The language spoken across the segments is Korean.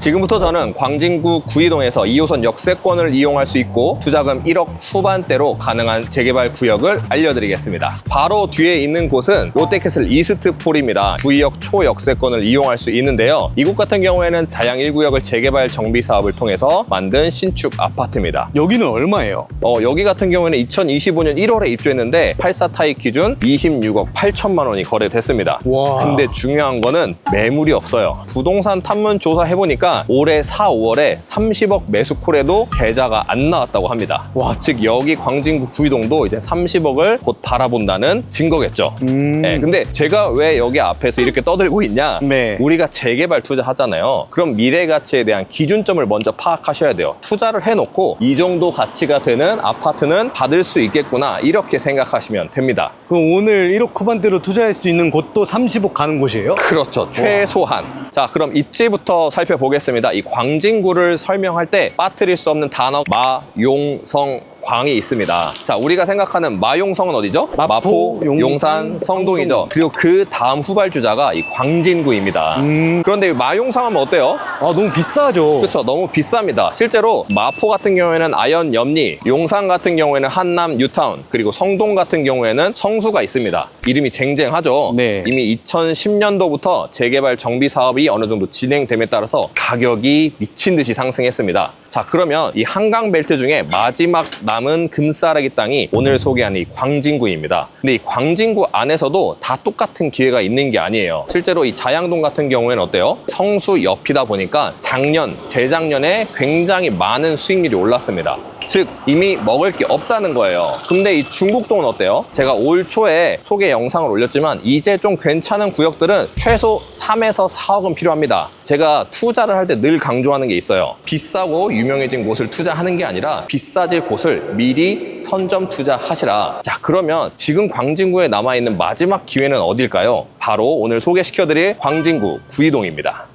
지금부터 저는 광진구 구이동에서 2호선 역세권을 이용할 수 있고 투자금 1억 후반대로 가능한 재개발 구역을 알려드리겠습니다. 바로 뒤에 있는 곳은 롯데캐슬 이스트폴입니다. 구이역 초역세권을 이용할 수 있는데요. 이곳 같은 경우에는 자양 1구역을 재개발 정비 사업을 통해서 만든 신축 아파트입니다. 여기는 얼마예요? 여기 같은 경우에는 2025년 1월에 입주했는데 84 타입 기준 26억 8천만 원이 거래됐습니다. 와. 근데 중요한 거는 매물이 없어요. 부동산 탐문 조사 해보니까 올해 4, 5월에 30억 매수콜에도 계좌가 안 나왔다고 합니다. 와. 즉 여기 광진구 구이동도 이제 30억을 곧 바라본다는 증거겠죠. 네, 근데 제가 왜 여기 앞에서 이렇게 떠들고 있냐? 네. 우리가 재개발 투자하잖아요. 그럼 미래 가치에 대한 기준점을 먼저 파악하셔야 돼요. 투자를 해놓고 이 정도 가치가 되는 아파트는 받을 수 있겠구나 이렇게 생각하시면 됩니다. 그럼 오늘 1억 후반대로 투자할 수 있는 곳도 30억 가는 곳이에요? 그렇죠. 최소한. 자, 그럼 입지부터 살펴보겠습니다. 이 광진구를 설명할 때 빠뜨릴 수 없는 단어 마, 용, 성, 광이 있습니다. 자, 우리가 생각하는 마용성은 어디죠? 마포, 용산, 성동이죠. 그리고 그 다음 후발주자가 이 광진구입니다. 그런데 이 마용성 하면 어때요? 아, 너무 비싸죠. 그렇죠. 너무 비쌉니다. 실제로 마포 같은 경우에는 아연 염리, 용산 같은 경우에는 한남 뉴타운, 그리고 성동 같은 경우에는 성수가 있습니다. 이름이 쟁쟁하죠. 네. 이미 2010년도부터 재개발 정비 사업이 어느 정도 진행됨에 따라서 가격이 미친 듯이 상승했습니다. 자, 그러면 이 한강 벨트 중에 마지막 남은 금싸라기 땅이 오늘 소개하는 이 광진구입니다. 근데 이 광진구 안에서도 다 똑같은 기회가 있는 게 아니에요. 실제로 이 자양동 같은 경우에는 어때요? 성수 옆이다 보니까 작년, 재작년에 굉장히 많은 수익률이 올랐습니다. 즉 이미 먹을 게 없다는 거예요. 근데 이 중국동은 어때요? 제가 올 초에 소개 영상을 올렸지만 이제 좀 괜찮은 구역들은 최소 3에서 4억은 필요합니다. 제가 투자를 할 때 늘 강조하는 게 있어요. 비싸고 유명해진 곳을 투자하는 게 아니라 비싸질 곳을 미리 선점 투자하시라. 자, 그러면 지금 광진구에 남아있는 마지막 기회는 어딜까요? 바로 오늘 소개시켜드릴 광진구 구이동입니다.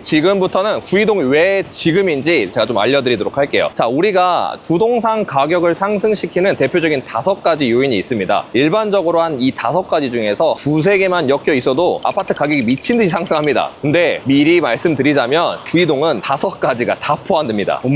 지금부터는 구이동이 왜 지금인지 제가 좀 알려드리도록 할게요. 자, 우리가 부동산 가격을 상승시키는 대표적인 5가지 요인이 있습니다. 일반적으로 한 이 5가지 중에서 2~3개만 엮여 있어도 아파트 가격이 미친 듯이 상승합니다. 근데 미리 말씀드리자면 구이동은 5가지가 다 포함됩니다. 이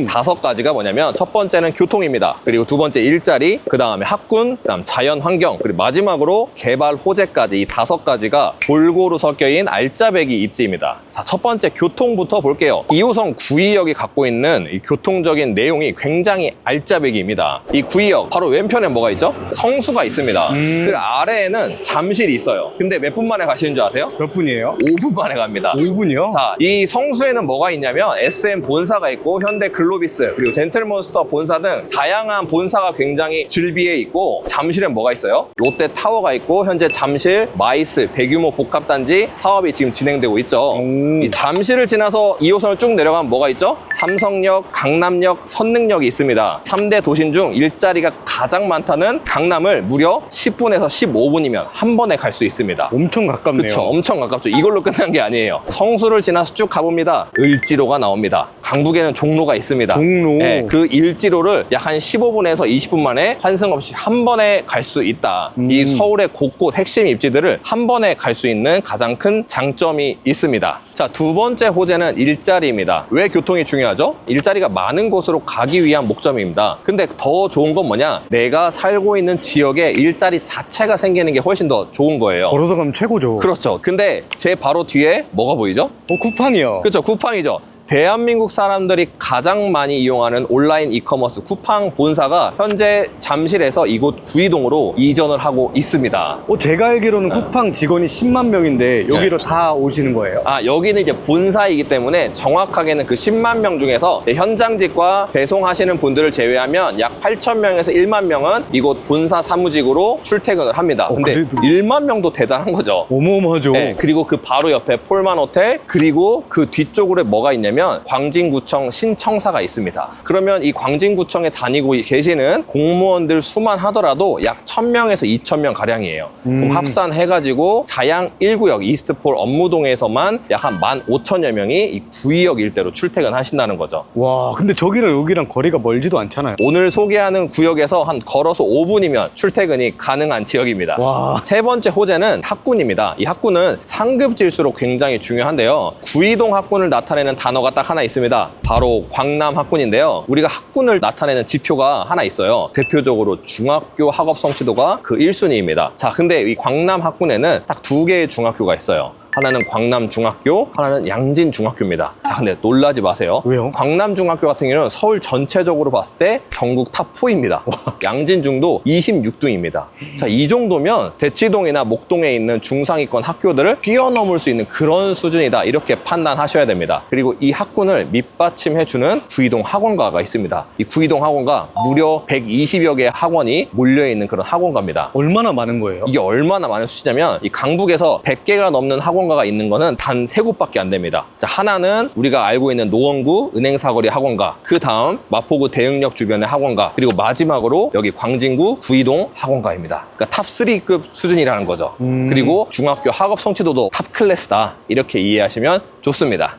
5가지가 뭐냐면 첫 번째는 교통입니다. 그리고 두 번째 일자리, 그 다음에 학군, 그 다음 자연환경, 그리고 마지막으로 개발 호재까지 이 5가지가 골고루 섞여있는 알짜배기 입지입니다. 자, 첫 번째 교통부터 볼게요. 2호선 구이역이 갖고 있는 이 교통적인 내용이 굉장히 알짜배기입니다. 이 구이역 바로 왼편에 뭐가 있죠? 성수가 있습니다. 그 아래에는 잠실이 있어요. 근데 몇 분 만에 가시는 줄 아세요? 몇 분이에요? 5분 만에 갑니다. 5분이요? 자, 이 성수에는 뭐가 있냐면 SM 본사가 있고 현대 글로비스 그리고 젠틀몬스터 본사 등 다양한 본사가 굉장히 즐비해 있고, 잠실엔 뭐가 있어요? 롯데타워가 있고 현재 잠실 마이스 대규모 복합단지 사업이 지금 진행되고 있죠. 이 잠실을 지나서 2호선을 쭉 내려가면 뭐가 있죠? 삼성역, 강남역, 선릉역이 있습니다. 3대 도심 중 일자리가 가장 많다는 강남을 무려 10분에서 15분이면 한 번에 갈 수 있습니다. 엄청 가깝네요. 그렇죠. 엄청 가깝죠. 이걸로 끝난 게 아니에요. 성수를 지나서 쭉 가봅니다. 을지로가 나옵니다. 강북에는 종로가 있습니다. 종로. 네, 그 일지로를 약 한 15분에서 20분 만에 환승 없이 한 번에 갈 수 있다. 이 서울의 곳곳 핵심 입지들을 한 번에 갈 수 있는 가장 큰 장점이 있습니다. 자, 두 번째 호재는 일자리입니다. 왜 교통이 중요하죠? 일자리가 많은 곳으로 가기 위한 목적입니다. 근데 더 좋은 건 뭐냐? 내가 살고 있는 지역에 일자리 자체가 생기는 게 훨씬 더 좋은 거예요. 걸어서 가면 최고죠. 그렇죠. 근데 제 바로 뒤에 뭐가 보이죠? 쿠팡이요. 그렇죠. 쿠팡이죠. 대한민국 사람들이 가장 많이 이용하는 온라인 이커머스 쿠팡 본사가 현재 잠실에서 이곳 구이동으로 이전을 하고 있습니다. 제가 알기로는 쿠팡 직원이 10만 명인데 여기로 다 오시는 거예요? 아, 여기는 이제 본사이기 때문에 정확하게는 그 10만 명 중에서 배송직과 배송하시는 분들을 제외하면 약 8천 명에서 1만 명은 이곳 본사 사무직으로 출퇴근을 합니다. 근데 그래도 1만 명도 대단한 거죠. 어마어마하죠. 네, 그리고 그 바로 옆에 폴만 호텔, 그리고 그 뒤쪽으로 뭐가 있냐면 가면 광진구청 신청사가 있습니다. 그러면 이 광진구청에 다니고 계시는 공무원들 수만 하더라도 약 1000명에서 2000명 가량이에요. 그럼 합산해가지고 자양 1구역 이스트폴 업무동에서만 약 한 15,000여 명이 이 구의역 일대로 출퇴근하신다는 거죠. 와, 근데 저기랑 여기랑 거리가 멀지도 않잖아요. 오늘 소개하는 구역에서 한 걸어서 5분이면 출퇴근이 가능한 지역입니다. 와. 세 번째 호재는 학군입니다. 이 학군은 상급 질수록 굉장히 중요한데요. 구이동 학군을 나타내는 단어가 딱 하나 있습니다. 바로 광남 학군인데요. 우리가 학군을 나타내는 지표가 하나 있어요. 대표적으로 중학교 학업 성취도가 그 1순위입니다. 자, 근데 이 광남 학군에는 딱 2개의 중학교가 있어요. 하나는 광남중학교, 하나는 양진중학교입니다. 자, 근데 놀라지 마세요. 왜요? 광남중학교 같은 경우는 서울 전체적으로 봤을 때 전국 탑4입니다. 양진중도 26등입니다. 자, 이 정도면 대치동이나 목동에 있는 중상위권 학교들을 뛰어넘을 수 있는 그런 수준이다. 이렇게 판단하셔야 됩니다. 그리고 이 학군을 밑받침해주는 구이동 학원가가 있습니다. 이 구이동 학원가 무려 120여 개의 학원이 몰려있는 그런 학원가입니다. 얼마나 많은 거예요? 이게 얼마나 많은 수치냐면 이 강북에서 100개가 넘는 학원가가 있는 거는 단 3곳밖에 안 됩니다. 자, 하나는 우리가 알고 있는 노원구 은행사거리 학원가, 그 다음 마포구 대흥역 주변의 학원가, 그리고 마지막으로 여기 광진구 구이동 학원가입니다. 그러니까 탑3급 수준이라는 거죠. 그리고 중학교 학업 성취도도 탑 클래스다. 이렇게 이해하시면 좋습니다.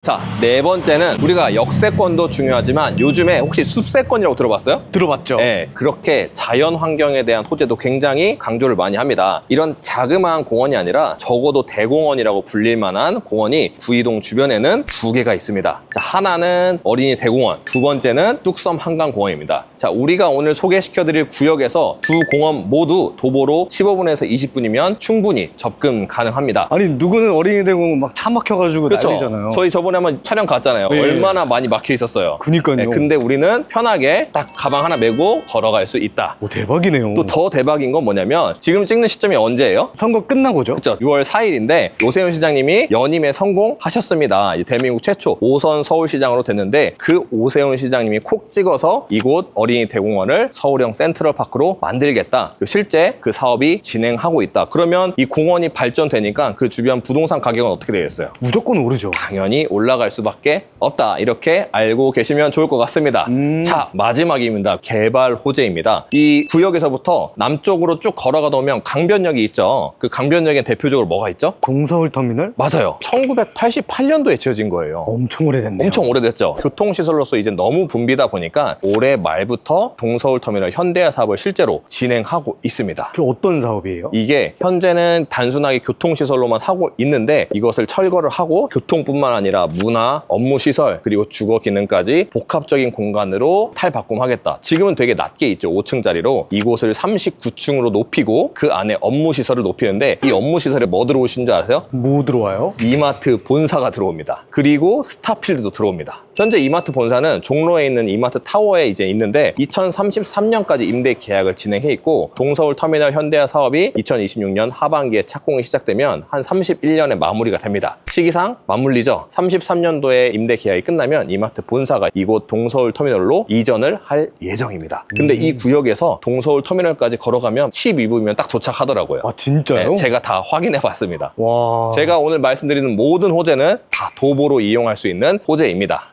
자, 네 번째는 우리가 역세권도 중요하지만 요즘에 혹시 숲세권이라고 들어봤어요? 들어봤죠? 네, 그렇게 자연 환경에 대한 호재도 굉장히 강조를 많이 합니다. 이런 자그마한 공원이 아니라 적어도 대공원이라고 불릴 만한 공원이 구이동 주변에는 2개가 있습니다. 자, 하나는 어린이 대공원, 두 번째는 뚝섬 한강공원입니다. 자, 우리가 오늘 소개시켜드릴 구역에서 두 공원 모두 도보로 15분에서 20분이면 충분히 접근 가능합니다. 아니, 누구는 어린이 대공원 막 차 막혀가지고 난리잖아요. 저희 저번에 한번 촬영 갔잖아요. 네. 얼마나 많이 막혀 있었어요. 그니까요. 네, 근데 우리는 편하게 딱 가방 하나 메고 걸어갈 수 있다. 오, 대박이네요. 또 더 대박인 건 뭐냐면 지금 찍는 시점이 언제예요? 선거 끝나고죠? 그렇죠. 6월 4일인데 오세훈 시장님이 연임에 성공하셨습니다. 대한민국 최초 5선 서울시장으로 됐는데 그 오세훈 시장님이 콕 찍어서 이곳 어린이 대공원을 서울형 센트럴파크로 만들겠다. 실제 그 사업이 진행하고 있다. 그러면 이 공원이 발전되니까 그 주변 부동산 가격은 어떻게 되겠어요? 무조건 오르죠. 당연히 올라갈 수밖에 없다. 이렇게 알고 계시면 좋을 것 같습니다. 자, 마지막입니다. 개발 호재입니다. 이 구역에서부터 남쪽으로 쭉 걸어가다 보면 강변역이 있죠. 그 강변역엔 대표적으로 뭐가 있죠? 동서울 터미널? 맞아요. 1988년도에 지어진 거예요. 엄청 오래됐네요. 엄청 오래됐죠. 교통시설로서 이제 너무 붐비다 보니까 올해 말부터 동서울터미널 현대화 사업을 실제로 진행하고 있습니다. 그게 어떤 사업이에요? 이게 현재는 단순하게 교통시설로만 하고 있는데 이것을 철거를 하고 교통뿐만 아니라 문화, 업무시설, 그리고 주거 기능까지 복합적인 공간으로 탈바꿈하겠다. 지금은 되게 낮게 있죠. 5층짜리로. 이곳을 39층으로 높이고 그 안에 업무시설을 높이는데 이 업무시설에 뭐 들어오신 줄 아세요? 뭐 들어와요? 이마트 본사가 들어옵니다. 그리고 스타필드도 들어옵니다. 현재 이마트 본사는 종로에 있는 이마트 타워에 이제 있는데 2033년까지 임대 계약을 진행해 있고 동서울 터미널 현대화 사업이 2026년 하반기에 착공이 시작되면 한 31년에 마무리가 됩니다. 시기상 맞물리죠. 33년도에 임대 계약이 끝나면 이마트 본사가 이곳 동서울 터미널로 이전을 할 예정입니다. 근데 이 구역에서 동서울 터미널까지 걸어가면 12분이면 딱 도착하더라고요. 아, 진짜요? 네, 제가 다 확인해 봤습니다. 와. 제가 오늘 말씀드리는 모든 호재는 다 도보로 이용할 수 있는 호재입니다.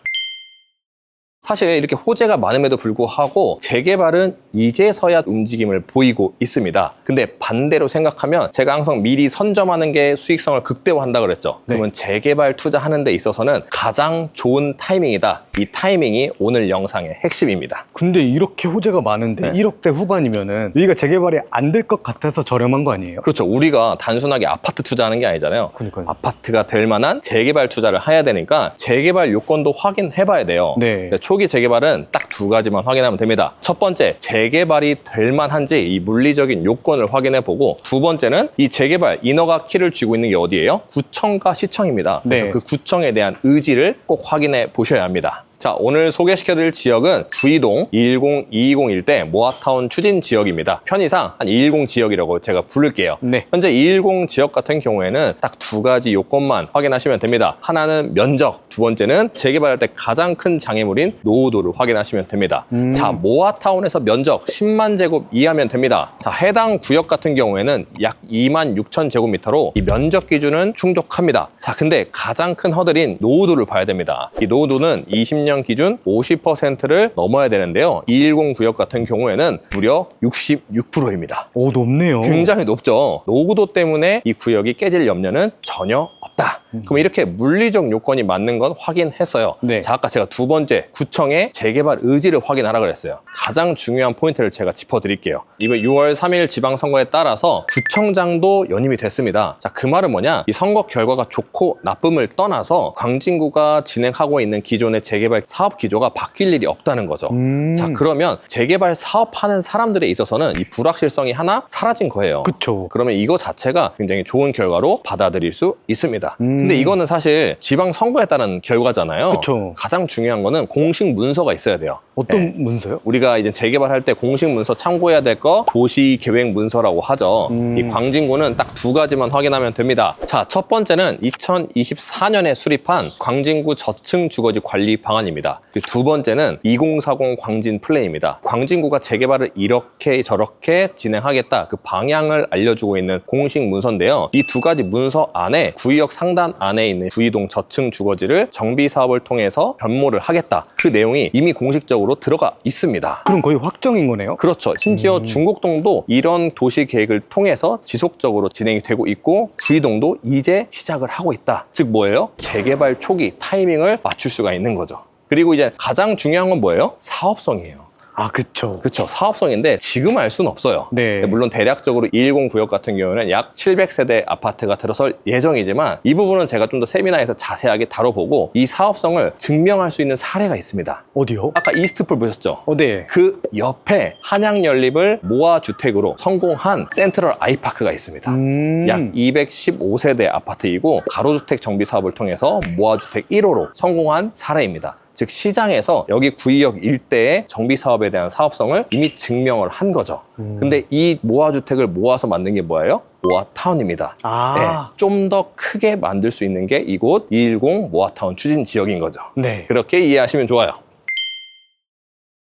사실 이렇게 호재가 많음에도 불구하고 재개발은 이제서야 움직임을 보이고 있습니다. 근데 반대로 생각하면 제가 항상 미리 선점하는 게 수익성을 극대화한다 그랬죠. 네. 그러면 재개발 투자하는 데 있어서는 가장 좋은 타이밍이다. 이 타이밍이 오늘 영상의 핵심입니다. 근데 이렇게 호재가 많은데 네. 1억대 후반이면은 여기가 재개발이 안 될 것 같아서 저렴한 거 아니에요? 그렇죠. 우리가 단순하게 아파트 투자하는 게 아니잖아요. 그러니까요. 아파트가 될 만한 재개발 투자를 해야 되니까 재개발 요건도 확인해 봐야 돼요. 네. 초기 재개발은 딱 2가지만 확인하면 됩니다. 첫 번째, 재개발이 될 만한지 이 물리적인 요건을 확인해 보고, 두 번째는 이 재개발 인허가 키를 쥐고 있는 게 어디예요? 구청과 시청입니다. 그래서 네. 그 구청에 대한 의지를 꼭 확인해 보셔야 합니다. 자, 오늘 소개시켜드릴 지역은 구이동 210, 220 일대 모아타운 추진 지역입니다. 편의상 한 210 지역이라고 제가 부를게요. 네. 현재 210 지역 같은 경우에는 딱 두 가지 요건만 확인하시면 됩니다. 하나는 면적, 두 번째는 재개발할 때 가장 큰 장애물인 노후도를 확인하시면 됩니다. 자, 모아타운에서 면적 10만 제곱 이하면 됩니다. 자, 해당 구역 같은 경우에는 약 2만 6천 제곱미터로 이 면적 기준은 충족합니다. 자, 근데 가장 큰 허들인 노후도를 봐야 됩니다. 이 노후도는 20년 기준 50%를 넘어야 되는데요. 210 구역 같은 경우에는 무려 66%입니다. 오, 높네요. 굉장히 높죠. 노후도 때문에 이 구역이 깨질 염려는 전혀 없다. 그럼 이렇게 물리적 요건이 맞는 건 확인했어요. 네. 자, 아까 제가 두 번째 구청의 재개발 의지를 확인하라 그랬어요. 가장 중요한 포인트를 제가 짚어드릴게요. 이번 6월 3일 지방선거에 따라서 구청장도 연임이 됐습니다. 자, 그 말은 뭐냐? 이 선거 결과가 좋고 나쁨을 떠나서 광진구가 진행하고 있는 기존의 재개발 사업 기조가 바뀔 일이 없다는 거죠. 자, 그러면 재개발 사업하는 사람들에 있어서는 이 불확실성이 하나 사라진 거예요. 그쵸. 그러면 이거 자체가 굉장히 좋은 결과로 받아들일 수 있습니다. 근데 이거는 사실 지방선거에 따른 결과잖아요. 그쵸. 가장 중요한 거는 공식 문서가 있어야 돼요. 어떤 문서요? 우리가 이제 재개발할 때 공식 문서 참고해야 될 거 도시계획 문서라고 하죠. 이 광진구는 딱 두 가지만 확인하면 됩니다. 자, 첫 번째는 2024년에 수립한 광진구 저층 주거지 관리 방안입니다. 두 번째는 2040 광진 플랜입니다. 광진구가 재개발을 이렇게 저렇게 진행하겠다, 그 방향을 알려주고 있는 공식 문서인데요. 이 두 가지 문서 안에 구역 상단 안에 있는 구이동 저층 주거지를 정비 사업을 통해서 변모를 하겠다, 그 내용이 이미 공식적으로 들어가 있습니다. 그럼 거의 확정인 거네요? 그렇죠. 심지어 중곡동도 이런 도시 계획을 통해서 지속적으로 진행이 되고 있고, 구이동도 이제 시작을 하고 있다. 즉 뭐예요? 재개발 초기 타이밍을 맞출 수가 있는 거죠. 그리고 이제 가장 중요한 건 뭐예요? 사업성이에요. 아, 그쵸. 그렇죠. 사업성인데 지금 알 수는 없어요. 네. 물론 대략적으로 210 구역 같은 경우는 약 700세대 아파트가 들어설 예정이지만 이 부분은 제가 좀 더 세미나에서 자세하게 다뤄보고 이 사업성을 증명할 수 있는 사례가 있습니다. 어디요? 아까 이스트풀 보셨죠? 네. 그 옆에 한양연립을 모아주택으로 성공한 센트럴 아이파크가 있습니다. 약 215세대 아파트이고 가로주택 정비 사업을 통해서 모아주택 1호로 성공한 사례입니다. 즉 시장에서 여기 구의역 일대의 정비 사업에 대한 사업성을 이미 증명을 한 거죠. 근데 이 모아주택을 모아서 만든 게 뭐예요? 모아타운입니다. 아. 좀 더 크게 만들 수 있는 게 이곳 210 모아타운 추진 지역인 거죠. 네. 그렇게 이해하시면 좋아요.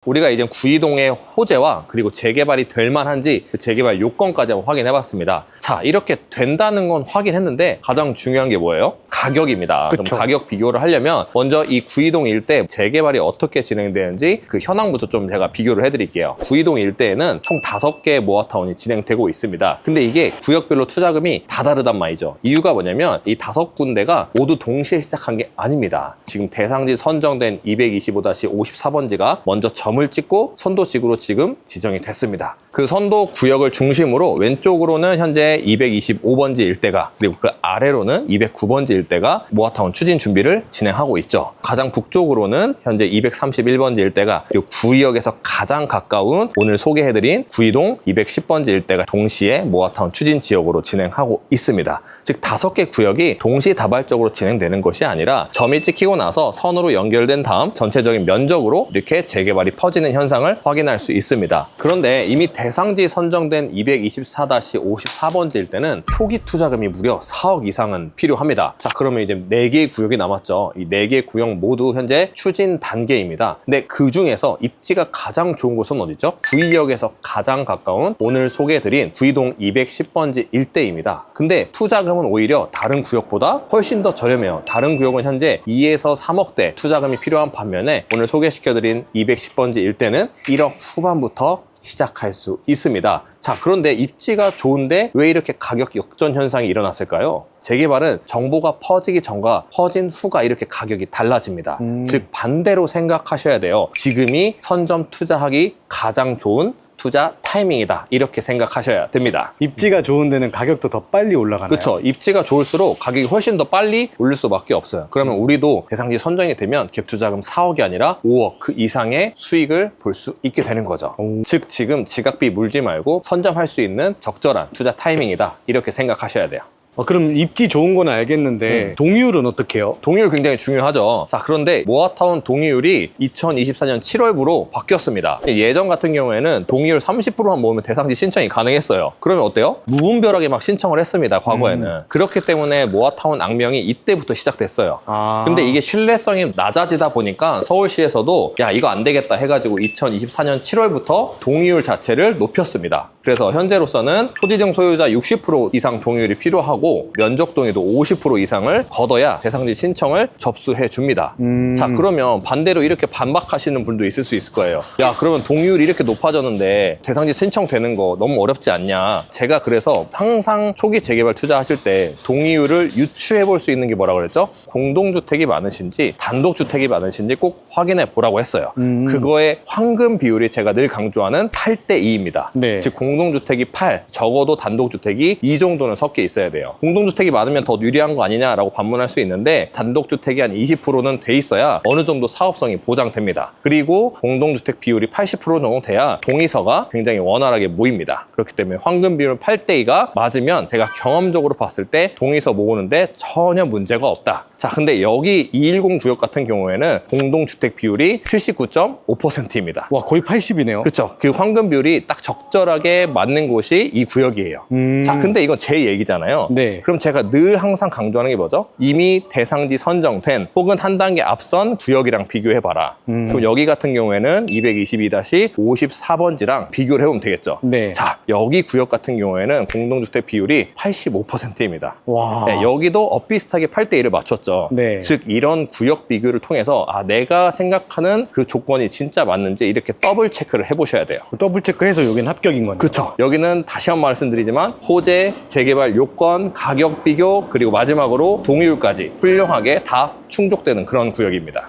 우리가 이제 구이동의 호재와 그리고 재개발이 될 만한지 그 재개발 요건까지 한번 확인해 봤습니다. 자, 이렇게 된다는 건 확인했는데 가장 중요한 게 뭐예요? 가격입니다. 그쵸. 그럼 가격 비교를 하려면 먼저 이 구이동 일대 재개발이 어떻게 진행되는지 그 현황부터 좀 제가 비교를 해드릴게요. 구이동 일대에는 총 5개의 모아타운이 진행되고 있습니다. 근데 이게 구역별로 투자금이 다 다르단 말이죠. 이유가 뭐냐면 이 5군데가 모두 동시에 시작한 게 아닙니다. 지금 대상지 선정된 225-54번지가 먼저 점을 찍고 선도직으로 지금 지정이 됐습니다. 그 선도 구역을 중심으로 왼쪽으로는 현재 225번지 일대가, 그리고 그 아래로는 209번지 일대가 모아타운 추진 준비를 진행하고 있죠. 가장 북쪽으로는 현재 231번지 일대가, 그리고 구역에서 가장 가까운 오늘 소개해드린 구이동 210번지 일대가 동시에 모아타운 추진 지역으로 진행하고 있습니다. 즉 5개 구역이 동시다발적으로 진행되는 것이 아니라 점이 찍히고 나서 선으로 연결된 다음 전체적인 면적으로 이렇게 재개발이 퍼지는 현상을 확인할 수 있습니다. 그런데 이미 대상지 선정된 224-54번지일 때는 초기 투자금이 무려 4억 이상은 필요합니다. 자, 그러면 이제 4개의 구역이 남았죠. 이 4개의 구역 모두 현재 추진 단계입니다. 근데 그 중에서 입지가 가장 좋은 곳은 어디죠? 구의역에서 가장 가까운 오늘 소개해드린 구이동 210번지 일대입니다. 근데 투자금은 오히려 다른 구역보다 훨씬 더 저렴해요. 다른 구역은 현재 2에서 3억대 투자금이 필요한 반면에 오늘 소개시켜드린 210번지 일대는 1억 후반부터 시작할 수 있습니다. 자, 그런데 입지가 좋은데 왜 이렇게 가격 역전 현상이 일어났을까요? 재개발은 정보가 퍼지기 전과 퍼진 후가 이렇게 가격이 달라집니다. 즉 반대로 생각하셔야 돼요. 지금이 선점 투자하기 가장 좋은 투자 타이밍이다, 이렇게 생각하셔야 됩니다. 입지가 좋은 데는 가격도 더 빨리 올라가나요? 그렇죠. 입지가 좋을수록 가격이 훨씬 더 빨리 올릴 수밖에 없어요. 그러면 우리도 대상지 선정이 되면 갭 투자금 4억이 아니라 5억 그 이상의 수익을 볼 수 있게 되는 거죠. 즉 지금 지각비 물지 말고 선점할 수 있는 적절한 투자 타이밍이다, 이렇게 생각하셔야 돼요. 그럼 입지 좋은 건 알겠는데 동의율은 어떻게 해요? 동의율 굉장히 중요하죠. 자, 그런데 모아타운 동의율이 2024년 7월부로 바뀌었습니다. 예전 같은 경우에는 동의율 30%만 모으면 대상지 신청이 가능했어요. 그러면 어때요? 무분별하게 막 신청을 했습니다, 과거에는. 그렇기 때문에 모아타운 악명이 이때부터 시작됐어요. 근데 이게 신뢰성이 낮아지다 보니까 서울시에서도 야, 이거 안 되겠다 해가지고 2024년 7월부터 동의율 자체를 높였습니다. 그래서 현재로서는 토지증 소유자 60% 이상 동의율이 필요하고 면적 동의도 50% 이상을 거둬야 대상지 신청을 접수해 줍니다. 자, 그러면 반대로 이렇게 반박하시는 분도 있을 수 있을 거예요. 야, 그러면 동의율이 이렇게 높아졌는데 대상지 신청되는 거 너무 어렵지 않냐? 제가 그래서 항상 초기 재개발 투자하실 때 동의율을 유추해 볼 수 있는 게 뭐라고 그랬죠? 공동주택이 많으신지 단독주택이 많으신지 꼭 확인해 보라고 했어요. 그거의 황금 비율이 제가 늘 강조하는 8대2입니다. 네. 즉 공동주택이 8, 적어도 단독주택이 2 정도는 섞여 있어야 돼요. 공동주택이 많으면 더 유리한 거 아니냐라고 반문할 수 있는데 단독주택이 한 20%는 돼 있어야 어느 정도 사업성이 보장됩니다. 그리고 공동주택 비율이 80% 정도 돼야 동의서가 굉장히 원활하게 모입니다. 그렇기 때문에 황금 비율 8대2가 맞으면 제가 경험적으로 봤을 때 동의서 모으는데 전혀 문제가 없다. 자, 근데 여기 210 구역 같은 경우에는 공동주택 비율이 79.5%입니다. 와, 거의 80이네요. 그렇죠. 그 황금 비율이 딱 적절하게 맞는 곳이 이 구역이에요. 자, 근데 이건 제 얘기잖아요. 네. 그럼 제가 늘 항상 강조하는 게 뭐죠? 이미 대상지 선정된 혹은 한 단계 앞선 구역이랑 비교해봐라. 그럼 여기 같은 경우에는 222-54번지랑 비교를 해보면 되겠죠. 네. 자, 여기 구역 같은 경우에는 공동주택 비율이 85%입니다. 와. 네, 여기도 엇비슷하게 8대1을 맞췄죠. 네. 즉 이런 구역 비교를 통해서 내가 생각하는 그 조건이 진짜 맞는지 이렇게 더블 체크를 해보셔야 돼요. 더블 체크해서 여기는 합격인 거네요. 그렇죠. 여기는 다시 한번 말씀드리지만 호재, 재개발 요건, 가격 비교, 그리고 마지막으로 동의율까지 훌륭하게 다 충족되는 그런 구역입니다.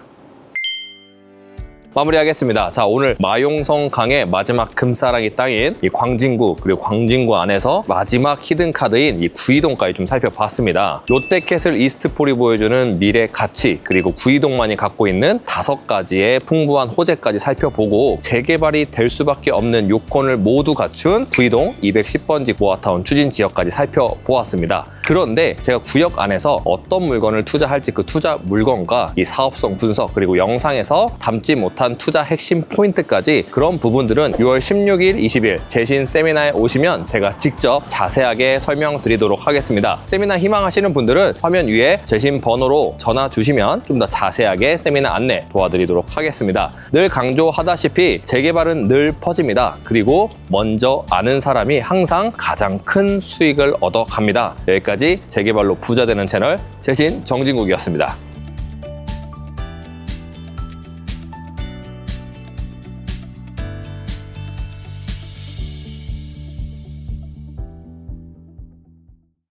마무리하겠습니다. 자, 오늘 마용성 강의 마지막 금사랑이 땅인 이 광진구, 그리고 광진구 안에서 마지막 히든카드인 이 구이동까지 좀 살펴봤습니다. 롯데캐슬 이스트폴이 보여주는 미래 가치, 그리고 구이동만이 갖고 있는 5가지의 풍부한 호재까지 살펴보고 재개발이 될 수밖에 없는 요건을 모두 갖춘 구이동 210번지 모아타운 추진 지역까지 살펴보았습니다. 그런데 제가 구역 안에서 어떤 물건을 투자할지 그 투자 물건과 이 사업성 분석, 그리고 영상에서 담지 못한 투자 핵심 포인트까지 그런 부분들은 6월 16일, 20일 재신 세미나에 오시면 제가 직접 자세하게 설명드리도록 하겠습니다. 세미나 희망하시는 분들은 화면 위에 재신 번호로 전화 주시면 좀 더 자세하게 세미나 안내 도와드리도록 하겠습니다. 늘 강조하다시피 재개발은 늘 퍼집니다. 그리고 먼저 아는 사람이 항상 가장 큰 수익을 얻어갑니다. 여기까지 재개발로 부자 되는 채널 재신 정진국이었습니다.